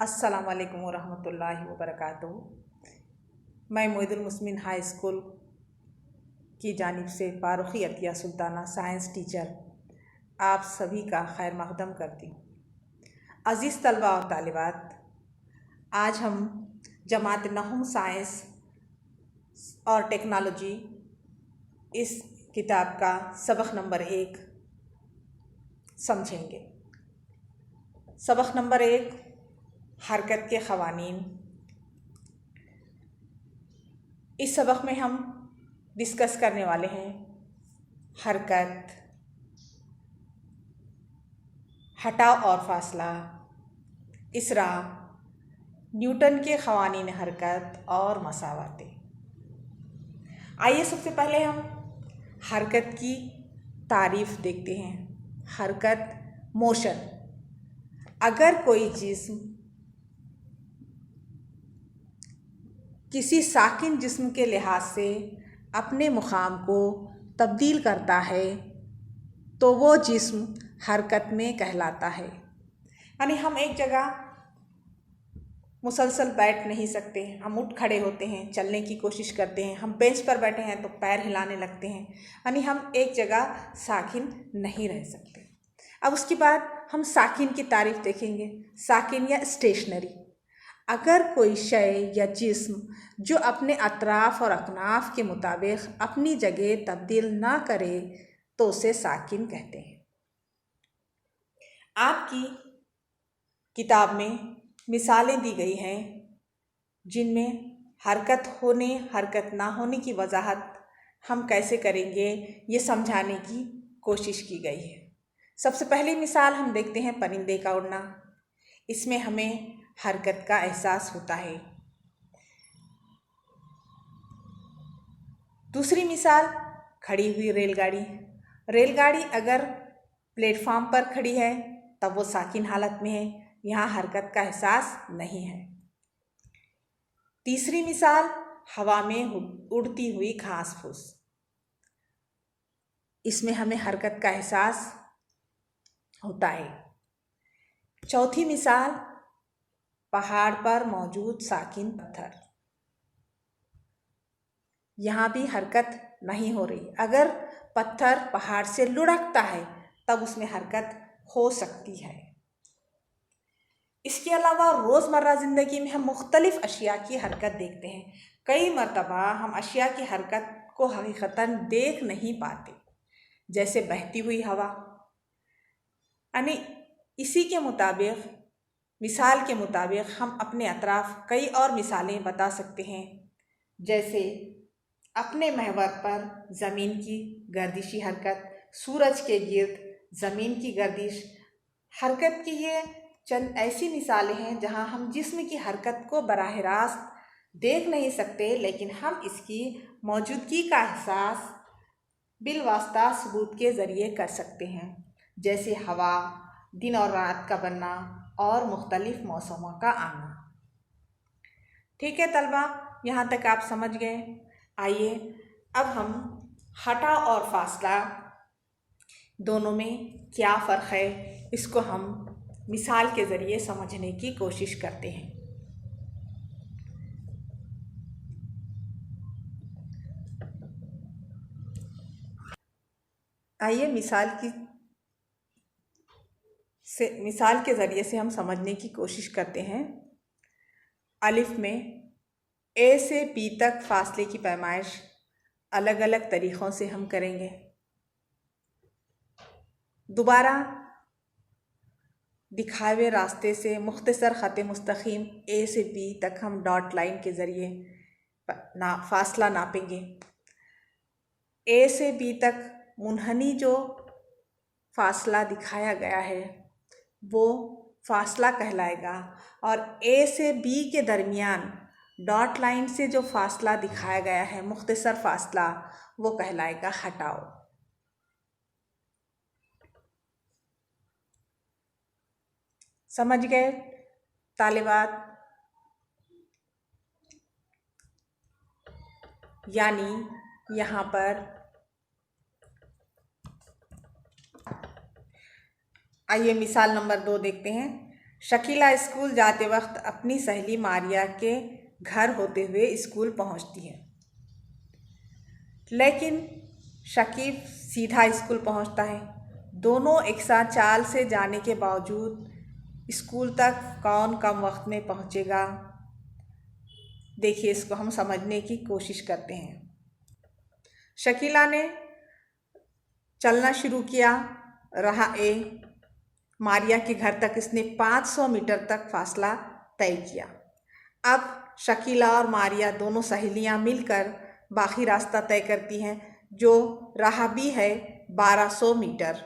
अस्सलाम वालेकुम वरहमतुल्लाहि वबरकातुहू। मैं मोइनुल मुस्लिमीन हाई स्कूल की जानिब से फारुखी अतिया सुल्ताना साइंस टीचर आप सभी का खैर मक़दम करती हूँ। अज़ीज़ तलबा और तालिबात, आज हम जमात नहुम साइंस और टेक्नोलॉजी इस किताब का सबक नंबर 1 समझेंगे। सबक नंबर 1, हरकत के क़वानीन। इस सबक में हम डिस्कस करने वाले हैं हरकत, हटाव और फासला, इसरा, न्यूटन के क़वानीन हरकत और मसावातें। आइए सबसे पहले हम हरकत की तारीफ़ देखते हैं। हरकत, मोशन। अगर कोई जिस्म किसी साकिन जिस्म के लिहाज से अपने मुकाम को तब्दील करता है तो वो जिस्म हरकत में कहलाता है। यानी हम एक जगह मुसलसल बैठ नहीं सकते, हम उठ खड़े होते हैं, चलने की कोशिश करते हैं। हम बेंच पर बैठे हैं तो पैर हिलाने लगते हैं, यानी हम एक जगह साकिन नहीं रह सकते। अब उसके बाद हम साकिन की तारीफ़ देखेंगे। साकिन या स्टेशनरी। अगर कोई शय या जिस्म जो अपने अतराफ़ और अकनाफ़ के मुताबिक अपनी जगह तब्दील ना करे तो उसे साकिन कहते हैं। आपकी किताब में मिसालें दी गई हैं जिनमें हरकत होने हरकत ना होने की वजाहत हम कैसे करेंगे ये समझाने की कोशिश की गई है। सबसे पहली मिसाल हम देखते हैं परिंदे का उड़ना। इसमें हमें हरकत का एहसास होता है। दूसरी मिसाल, खड़ी हुई रेलगाड़ी। रेलगाड़ी अगर प्लेटफॉर्म पर खड़ी है तब वो साकिन हालत में है, यहाँ हरकत का एहसास नहीं है। तीसरी मिसाल, हवा में उड़ती हुई घास फूस। इसमें हमें हरकत का एहसास होता है। चौथी मिसाल, पहाड़ पर मौजूद साकिन पत्थर। यहाँ भी हरकत नहीं हो रही। अगर पत्थर पहाड़ से लुढ़कता है तब उसमें हरकत हो सकती है। इसके अलावा रोज़मर्रा ज़िंदगी में हम मुख्तलिफ़ अशिया की हरकत देखते हैं। कई मरतबा हम अशिया की हरकत को हकीकतन देख नहीं पाते, जैसे बहती हुई हवा। यानी इसी के मुताबिक, मिसाल के मुताबिक हम अपने अतराफ़ कई और मिसालें बता सकते हैं, जैसे अपने महवर पर ज़मीन की गर्दिशी हरकत, सूरज के गिर्द ज़मीन की गर्दिश। हरकत की ये चंद ऐसी मिसालें हैं जहां हम जिस्म की हरकत को बराह रास्त देख नहीं सकते, लेकिन हम इसकी मौजूदगी का एहसास बिलवास्ता सबूत के ज़रिए कर सकते हैं, जैसे हवा, दिन और रात का बनना और मुख्तलिफ़ मौसमों का आना। ठीक है तलबा, यहाँ तक आप समझ गए। आइए अब हम हटाव और फासला दोनों में क्या फ़र्क है इसको हम मिसाल के ज़रिए समझने की कोशिश करते हैं। आइए मिसाल के ज़रिए से हम समझने की कोशिश करते हैं। अलिफ में ए से बी तक फासले की पैमाइश अलग अलग तरीक़ों से हम करेंगे। दोबारा दिखाए हुए रास्ते से मुख्तसर ख़त मुस्तकीम ए से बी तक हम डॉट लाइन के ज़रिए फासला नापेंगे। ए से बी तक मुनहनी जो फासला दिखाया गया है वो फासला कहलाएगा, और ए से बी के दरमियान डॉट लाइन से जो फासला दिखाया गया है, मुख्तसर फासला, वो कहलाएगा हटाव। समझ गए तालिबात? यानी यहाँ पर आइए मिसाल नंबर 2 देखते हैं। शकीला स्कूल जाते वक्त अपनी सहेली मारिया के घर होते हुए स्कूल पहुंचती है, लेकिन शकीब सीधा स्कूल पहुंचता है। दोनों एक साथ चाल से जाने के बावजूद स्कूल तक कौन कम वक्त में पहुंचेगा? देखिए, इसको हम समझने की कोशिश करते हैं। शकीला ने चलना शुरू किया। राह ए मारिया के घर तक इसने 500 मीटर तक फासला तय किया। अब शकीला और मारिया दोनों सहेलियां मिलकर बाकी रास्ता तय करती हैं, जो राह भी है 1200 मीटर।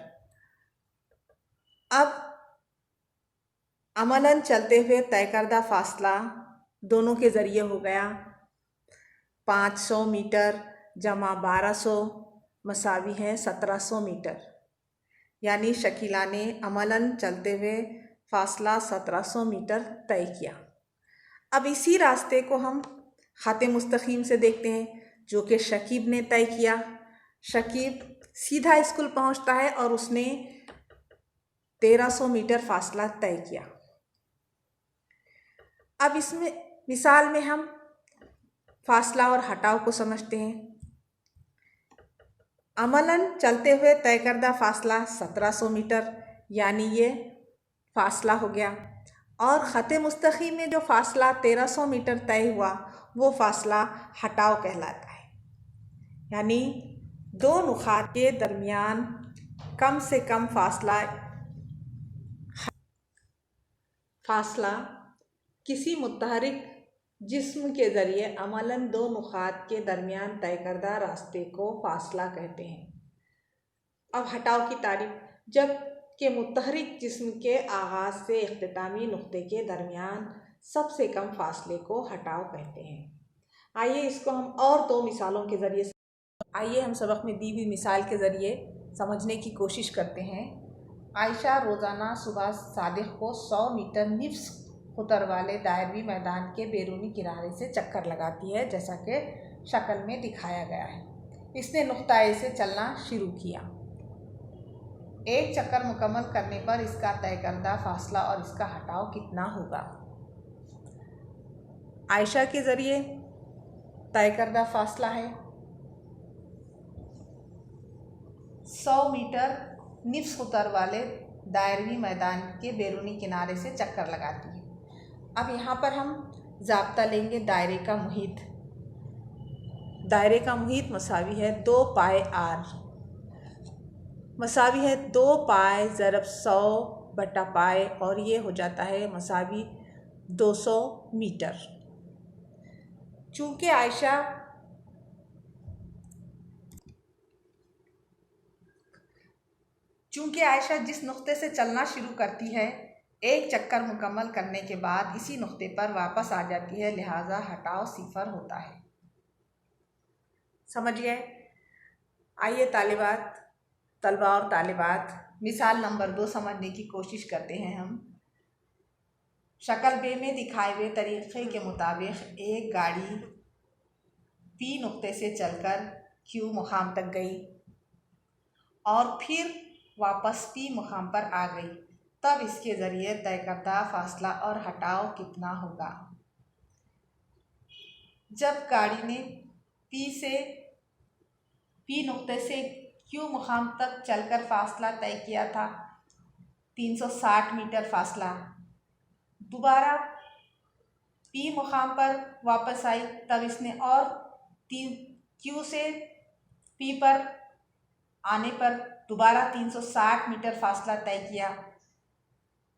अब अमलन चलते हुए तय करदा फासला दोनों के ज़रिए हो गया 500 मीटर जमा 1200 मसावी है 1700 मीटर। यानी शकीला ने अमलन चलते हुए फासला 1700 मीटर तय किया। अब इसी रास्ते को हम ख़त मुस्तकीम से देखते हैं, जो कि शकीब ने तय किया। शकीब सीधा स्कूल पहुंचता है और उसने 1300 मीटर फासला तय किया। अब इसमें मिसाल में हम फासला और हटाव को समझते हैं। अमलन चलते हुए तय करदा फासला 1700 मीटर, यानी ये फासला हो गया। और ख़त मुस्तकीम में जो फासला 1300 मीटर तय हुआ, वो फासला हटाव कहलाता है। यानी दो नुक़ात के दरमियान कम से कम फासला किसी मुतहरिक जिस्म के ज़रिए अमलन दो नुक़ात के दरमियान तय करदा रास्ते को फासला कहते हैं। अब हटाव की तारीफ़, जब के मुतहरिक जिस्म के आगाज़ से इख्तितामी नुक़्ते के दरमियान सबसे कम फासले को हटाव कहते हैं। आइए इसको हम और दो मिसालों के ज़रिए हम सबक में दी हुई मिसाल के ज़रिए समझने की कोशिश करते हैं। आयशा रोज़ाना सुबह सादिक को 100 मीटर निफ्स खुतर वाले दायरवी मैदान के बैरूनी किनारे से चक्कर लगाती है, जैसा कि शक्ल में दिखाया गया है। इसने नुक़्ता ए से चलना शुरू किया। एक चक्कर मुकम्मल करने पर इसका तय करदा फासला और इसका हटाव कितना होगा? आयशा के ज़रिए तय करदा फासला है 100 मीटर निफ्स खुतर वाले दायरवी मैदान के बैरूनी किनारे से चक्कर लगाती है। अब यहाँ पर हम ज़ाब्ता लेंगे दायरे का मुहित। दायरे का मुहित मसावी है 2 पाए आर, मसावी है 2 पाए ज़रब 100 बटा पाए, और ये हो जाता है मसावी 200 मीटर। चूँकि आयशा जिस नुक़्ते से चलना शुरू करती है, एक चक्कर मुकम्मल करने के बाद इसी नुक़्ते पर वापस आ जाती है, लिहाजा हटाव 0 होता है। समझ गए? आइए तलबा और तालिबात मिसाल नंबर 2 समझने की कोशिश करते हैं हम। शक्ल बे में दिखाए हुए तरीक़े के मुताबिक एक गाड़ी पी नुक़्ते से चलकर क्यू मुकाम तक गई और फिर वापस पी मुकाम पर आ गई, तब इसके ज़रिए तय करदा फासला और हटाव कितना होगा? जब गाड़ी ने पी नुक़्ते से क्यू मुकाम तक चलकर फासला तय किया था 360 मीटर फासला, दोबारा पी मुकाम पर वापस आई, तब इसने और क्यू से पी पर आने पर दोबारा 360 मीटर फासला तय किया।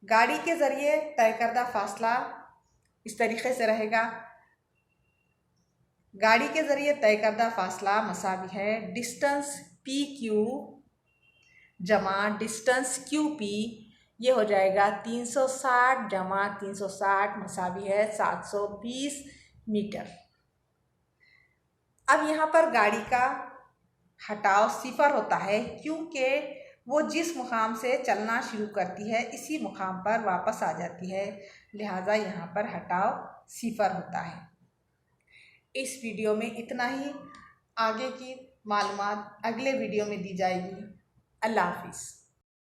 गाड़ी के ज़रिए तय करदा फासला इस तरीक़े से रहेगा। गाड़ी के ज़रिए तय करदा फासला मसावी है डिस्टेंस पी क्यू जमा डिस्टेंस क्यू पी, ये हो जाएगा 360 जमा 360 मसावी है 720 मीटर। अब यहाँ पर गाड़ी का हटाव 0 होता है, क्योंकि वो जिस मुकाम से चलना शुरू करती है इसी मुकाम पर वापस आ जाती है, लिहाजा यहाँ पर हटाव 0 होता है। इस वीडियो में इतना ही। आगे की मालूमात अगले वीडियो में दी जाएगी। अल्लाह हाफिज़।